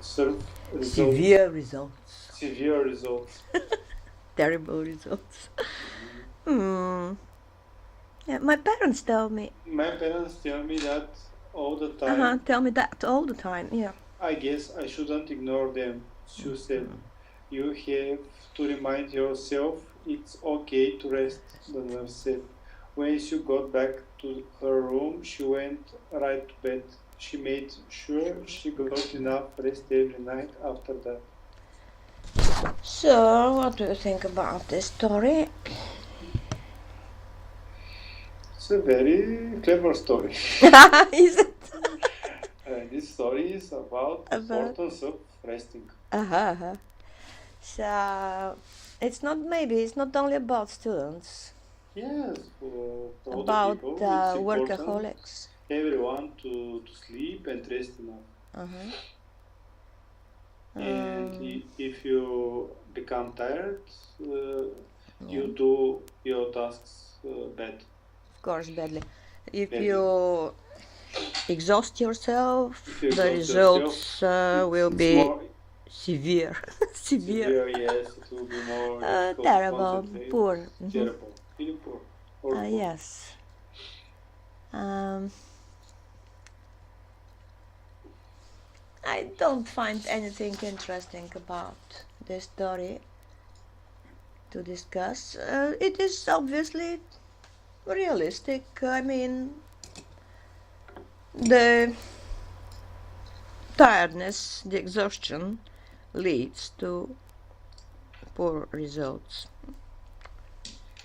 serve results. Severe results. Severe results. Terrible results. Yeah, my parents tell me. My parents tell me that all the time. Tell me that all the time. Yeah. I guess I shouldn't ignore them. She said, "You have to remind yourself it's okay to rest," the nurse said. When she got back to her room, she went right to bed. She made sure she got enough rest every night after that. So, what do you think about this story? It's a very clever story. Is it? This story is about the importance of resting. So, it's not only about students. Yes, for about people, workaholics. Everyone to sleep and rest enough. And if you become tired, you do your tasks bad. Of course, badly. If you exhaust yourself, the results will be severe. Severe, yes, it will be more terrible, poor. Terrible, really poor. Yes. I don't find anything interesting about this story to discuss. It is obviously realistic. I mean, the tiredness, the exhaustion leads to poor results.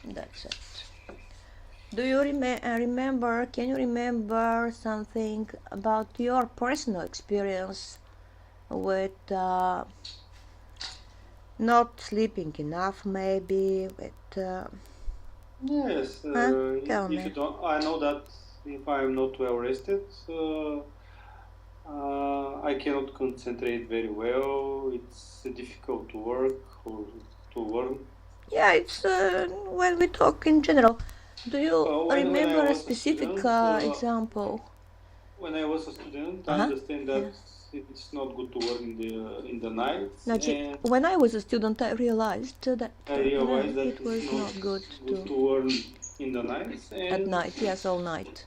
That's it. Do you remember, can you remember something about your personal experience with not sleeping enough, maybe? Yes, tell me. If you don't, I know that if I am not well rested, I cannot concentrate very well. It's difficult to work or to learn. Yeah, it's when we talk in general. Do you remember a specific example? When I was a student, I understand that it's not good to learn in the night. When I was a student, I realized that it was not good to learn in the night. At night, yes, all night.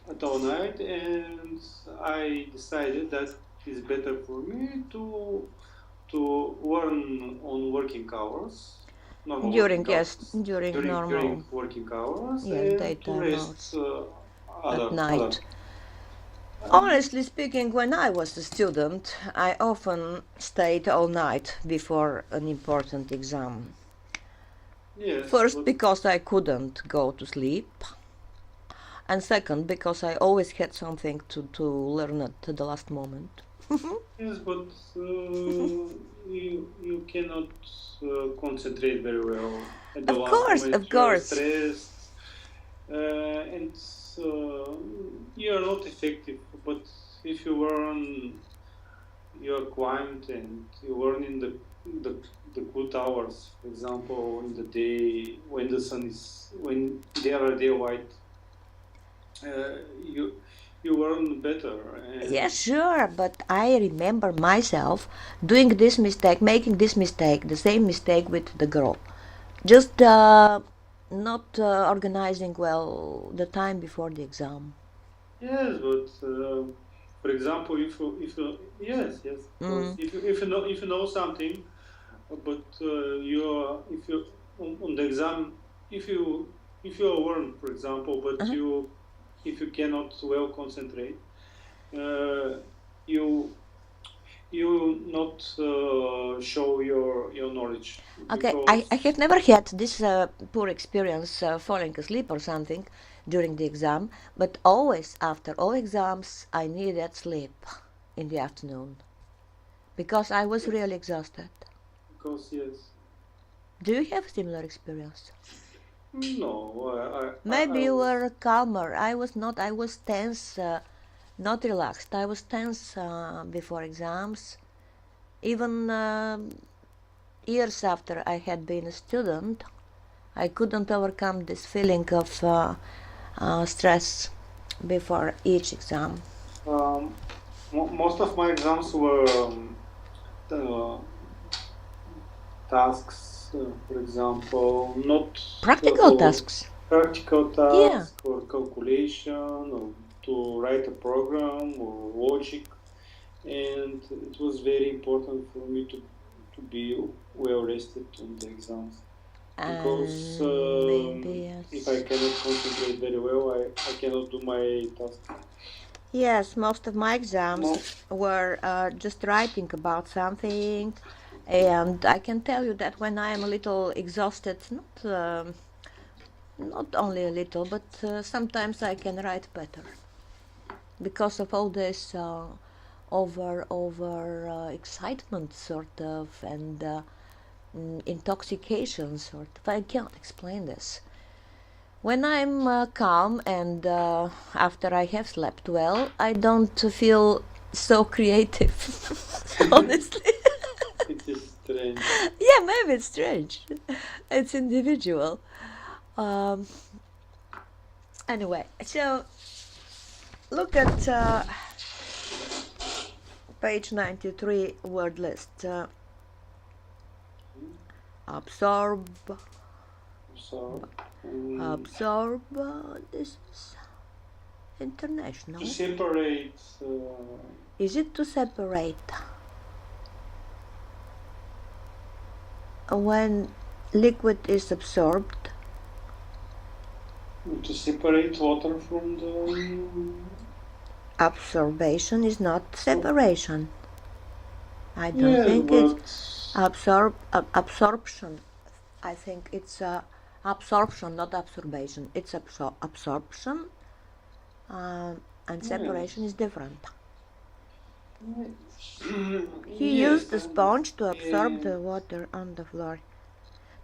At all night, and I decided that it's better for me to learn on working hours. During working hours, and daytime hours at night. Honestly speaking, when I was a student, I often stayed all night before an important exam. Yes, First, because I couldn't go to sleep, and second, because I always had something to learn at the last moment. Yes, but you cannot concentrate very well at the last moment. Of course. Stressed, and you are not effective. But if you learn, you are quiet and you learn in the good hours. For example, in the day when the sun is they are daylight, you learn better. Yes, sure, but I remember myself doing this mistake, making this mistake, the same mistake with the girl. Just not organizing well the time before the exam. Yes, but for example, if you yes, if you know something, but if you on the exam, if you learn, for example, but if you cannot well concentrate, you not show your knowledge. Okay, I have never had this poor experience falling asleep or something during the exam, but always after all exams I needed sleep in the afternoon because I was really exhausted. Because yes. Do you have a similar experience? No, maybe you were calmer. I was not. I was tense, not relaxed. I was tense before exams. Even years after I had been a student, I couldn't overcome this feeling of stress before each exam. Most of my exams were tasks, for example, not Practical tasks. practical Yeah. task or calculation or to write a program or logic, and it was very important for me to be well rested on the exams, because Maybe if yes. I cannot concentrate very well, I cannot do my task. Yes, most of my exams were just writing about something, and I can tell you that when I am a little exhausted, not only a little, but sometimes I can write better because of all this over excitement sort of, and intoxication sort of. I can't explain this. When I'm calm and after I have slept well, I don't feel so creative, honestly. It is strange. Yeah, maybe it's strange. It's individual. Anyway, so look at page 93 word list. Absorb. So Absorb. This is international. to separate. Is it to separate? When liquid is absorbed, To separate water from the. absorption is not separation. I don't Yeah, think but it's absorption. I think it's absorption, not absorption. It's absorption, and separation is different. He yes, used a sponge to absorb the water on the floor.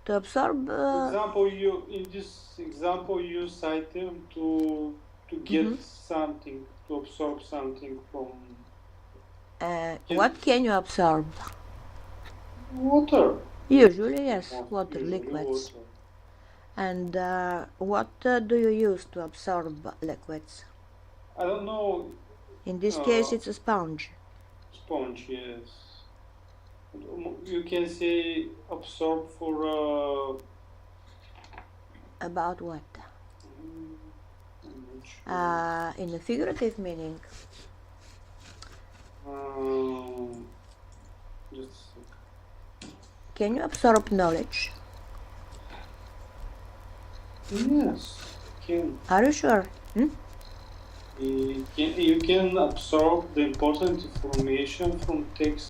To absorb. Example, you in this example use item to get something, to absorb something from What can you absorb? water. Usually, yes, water, Usually liquids. water. And what do you use to absorb liquids? I don't know. In this case, it's a sponge. Sponge, yes. You can say absorb for. About what? I'm not sure. In a figurative meaning. Just a sec. Can you absorb knowledge? Yes, can. Are you sure? You can absorb the important information from text